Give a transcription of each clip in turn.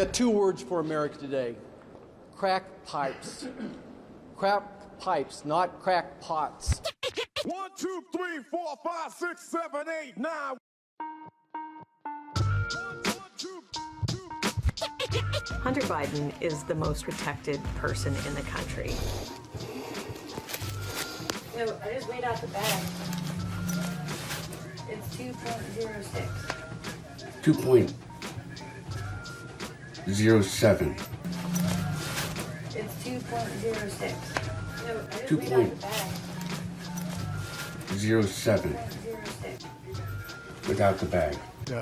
got two words for America today: crack pipes. Crack pipes, not crack pots. 1, 2, 3, 4, 5, 6, 7, 8, 9. Hunter Biden is the most protected person in the country. So I just weighed out the bag. It's 2.06. 2.07. It's 2.06. So I just 2. weighed out the bag. 07 without the bag.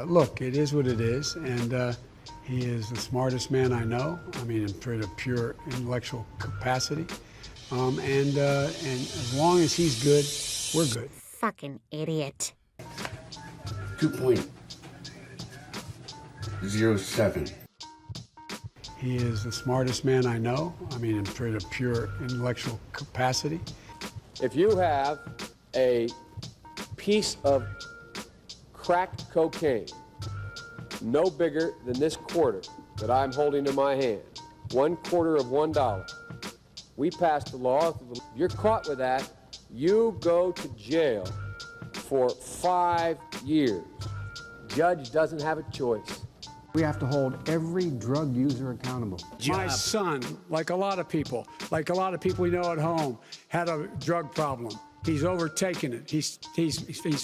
Look, it is what it is, and he is the smartest man I know. I mean, in sort of pure intellectual capacity, and as long as he's good, we're good. Fucking idiot. 2.07. He is the smartest man I know. I mean, in sort of pure intellectual capacity. If you have a piece of cracked cocaine no bigger than this quarter that I'm holding in my hand, $1/4 of $1, we passed a law. If you're caught with that, you go to jail for 5 years. Judge doesn't have a choice. We have to hold every drug user accountable. My son, like a lot of people we know at home, had a drug problem. He's overtaken it. He's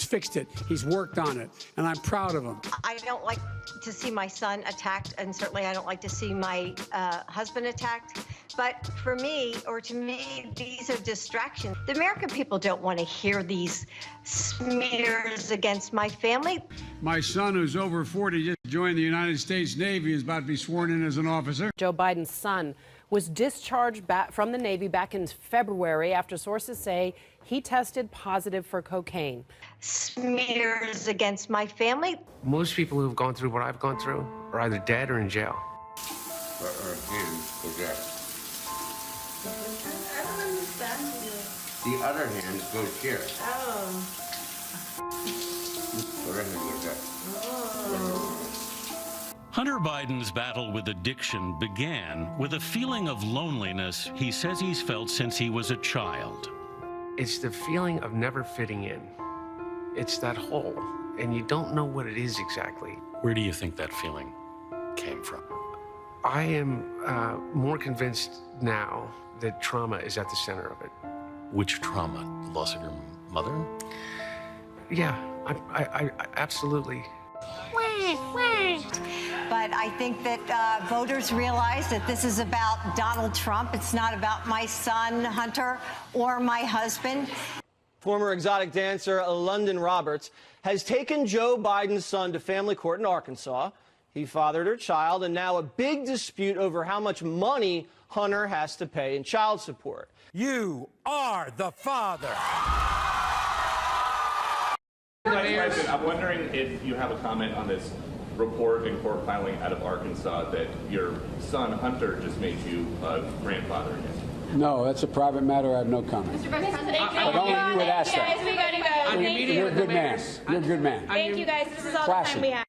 fixed it. He's worked on it, and I'm proud of him. I don't like to see my son attacked, and certainly I don't like to see my husband attacked. But for me, or to me, these are distractions. The American people don't want to hear these smears against my family. My son, who's over 40, just joined the United States Navy, is about to be sworn in as an officer. Joe Biden's son was discharged back from the Navy back in February after sources say he tested positive for cocaine. Smears against my family. Most people who've gone through what I've gone through are either dead or in jail. Or hands go dead. I don't understand you. The other hand goes here. Oh. The other hand goes dead. Hunter Biden's battle with addiction began with a feeling of loneliness he says he's felt since he was a child. It's the feeling of never fitting in. It's that hole, and you don't know what it is exactly. Where do you think that feeling came from? I am more convinced now that trauma is at the center of it. Which trauma? The loss of your mother? Yeah, I absolutely. But I think that voters realize that this is about Donald Trump. It's not about my son, Hunter, or my husband. Former exotic dancer London Roberts has taken Joe Biden's son to family court in Arkansas. He fathered her child, and now a big dispute over how much money Hunter has to pay in child support. You are the father. I'm wondering if you have a comment on this report and court filing out of Arkansas that your son Hunter just made you a grandfather again. No, that's a private matter. I have no comment. Mr. Vice President, But only you would ask that. we gotta go. You're a good man. You're a good man. Thank you, guys. This is all Classy. the time we have.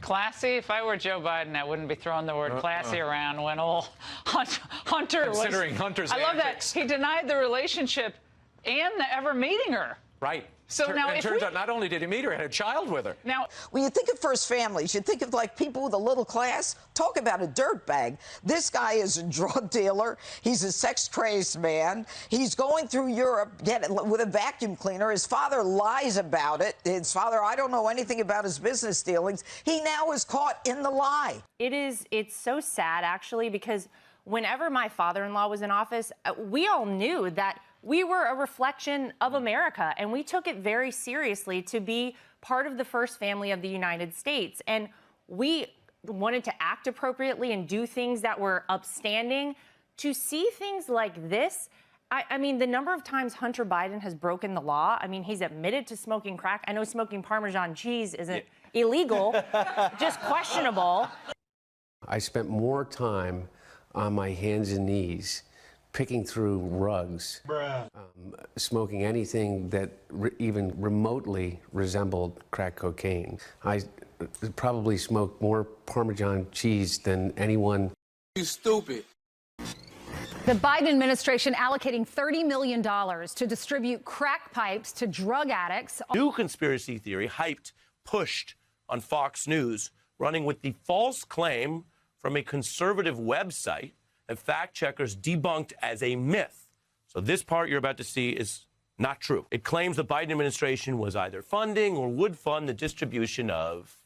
Classy? If I were Joe Biden, I wouldn't be throwing the word classy around when old Hunter was... Considering Hunter's I love antics. that. He denied the relationship and ever meeting her. Right. So now it turns out not only did he meet her, he had a child with her. Now, when you think of first families, you think of like people with a little class. Talk about a dirtbag. This guy is a drug dealer. He's a sex-crazed man. He's going through Europe with a vacuum cleaner. His father lies about it. His father, I don't know anything about his business dealings. He now is caught in the lie. It's so sad, actually, because whenever my father-in-law was in office, we all knew that we were a reflection of America, and we took it very seriously to be part of the first family of the United States. And we wanted to act appropriately and do things that were upstanding. To see things like this, I mean, the number of times Hunter Biden has broken the law, I mean, he's admitted to smoking crack. I know smoking Parmesan cheese isn't illegal, just questionable. I spent more time on my hands and knees picking through rugs, smoking anything that even remotely resembled crack cocaine. I probably smoked more Parmesan cheese than anyone. You stupid. The Biden administration allocating $30 million to distribute crack pipes to drug addicts. New conspiracy theory hyped, pushed on Fox News, running with the false claim from a conservative website that fact checkers debunked as a myth. So this part you're about to see is not true. It claims the Biden administration was either funding or would fund the distribution of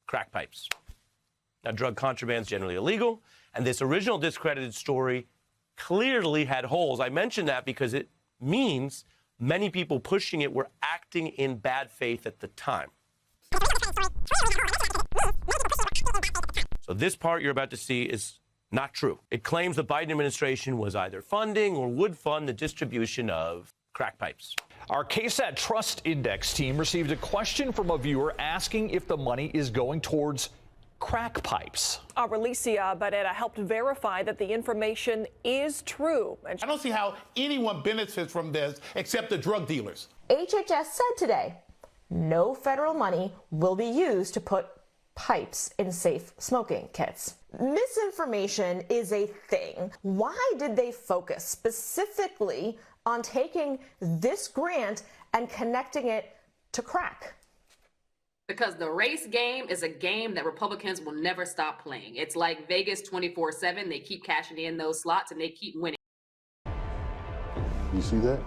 crack pipes. Now, drug contraband is generally illegal, and this original discredited story clearly had holes. I mention that because it means many people pushing it were acting in bad faith at the time. So this part you're about to see is not true. It claims the Biden administration was either funding or would fund the distribution of crack pipes. Our KSAT Trust Index team received a question from a viewer asking if the money is going towards crack pipes. Alicia Barrera helped verify that the information is true. And I don't see how anyone benefits from this except the drug dealers. HHS said today, no federal money will be used to put pipes in safe smoking kits. Misinformation is a thing. Why did they focus specifically on taking this grant and connecting it to crack? Because the race game is a game that Republicans will never stop playing. It's like Vegas 24/7. They keep cashing in those slots and they keep winning. You see that?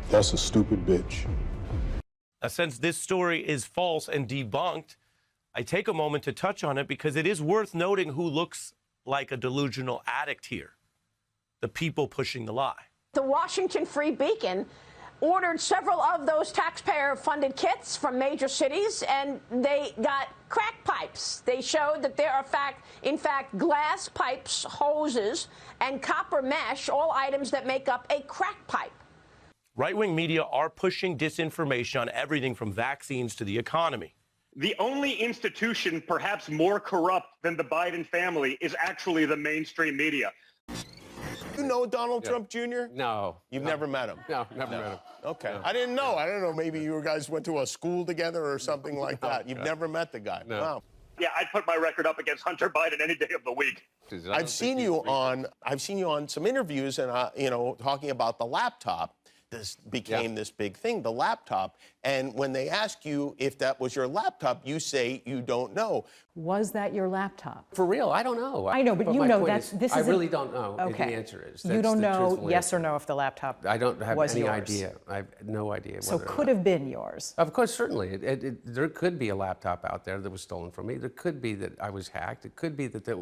That's a stupid bitch. Now, since this story is false and debunked, I take a moment to touch on it because it is worth noting who looks like a delusional addict here. The people pushing the lie. The Washington Free Beacon ordered several of those taxpayer-funded kits from major cities, and they got crack pipes. They showed that there are, in fact, glass pipes, hoses, and copper mesh, all items that make up a crack pipe. Right-wing media are pushing disinformation on everything from vaccines to the economy. The only institution perhaps more corrupt than the Biden family is actually the mainstream media. You know Donald Trump Jr.? No. You've never met him? No, never met him. Okay. No. I didn't know. I don't know. Maybe you guys went to a school together or something like that. You've never met the guy. No. Wow. Yeah, I'd put my record up against Hunter Biden any day of the week. I've seen you on some interviews and talking about the laptop. This became this big thing, the laptop. And when they ask you if that was your laptop, you say you don't know. Was that your laptop? For real, I don't know. I know, but you my know point this I is really don't know. Okay. The answer is. You don't know yes or no if the laptop I don't have was any yours. idea. I have no idea. So could have been yours. Of course, certainly. There could be a laptop out there that was stolen from me. There could be that I was hacked. It could be that it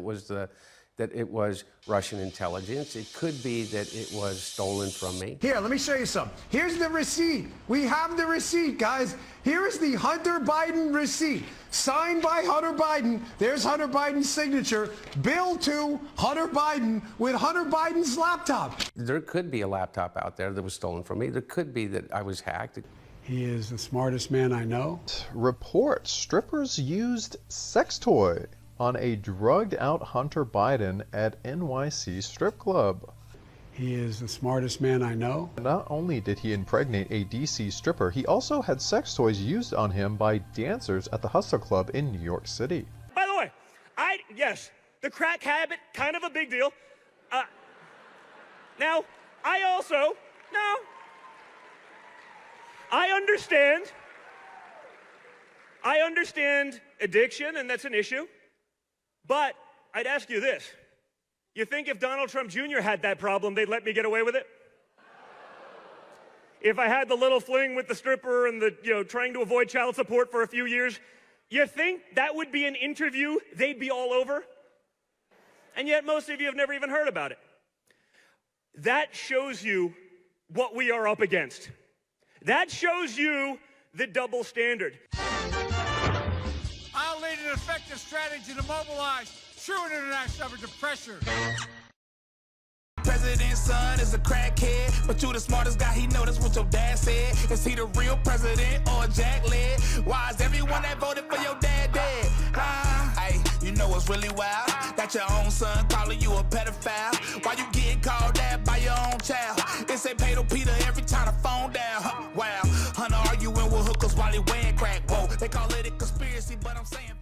was Russian intelligence. It could be that it was stolen from me. Here, let me show you some. Here's the receipt. We have the receipt, guys. Here is the Hunter Biden receipt, signed by Hunter Biden. There's Hunter Biden's signature. Bill to Hunter Biden with Hunter Biden's laptop. There could be a laptop out there that was stolen from me. There could be that I was hacked. He is the smartest man I know. Reports strippers used sex toy on a drugged-out Hunter Biden at NYC strip club. He is the smartest man I know. Not only did he impregnate a DC stripper, he also had sex toys used on him by dancers at the Hustler Club in New York City. By the way, yes, the crack habit, kind of a big deal. Now, I understand addiction, and that's an issue. But I'd ask you this. You think if Donald Trump Jr. had that problem, they'd let me get away with it? If I had the little fling with the stripper and the, trying to avoid child support for a few years, you think that would be an interview they'd be all over? And yet most of you have never even heard about it. That shows you what we are up against. That shows you the double standard. I'll lead an effective strategy to mobilize true international effort to pressure. President's son is a crackhead, but you the smartest guy, he know that's what your dad said. Is he the real president or Jack led? Why is everyone that voted for your dad dead? Hey, you know what's really wild? Got your own son calling you a pedophile. Why you getting called that by your own child? It say Pedro Peter every time the phone down. Wow, Hunter arguing with hookers while he wearing crack. Whoa, they call it a conspiracy, but I'm saying.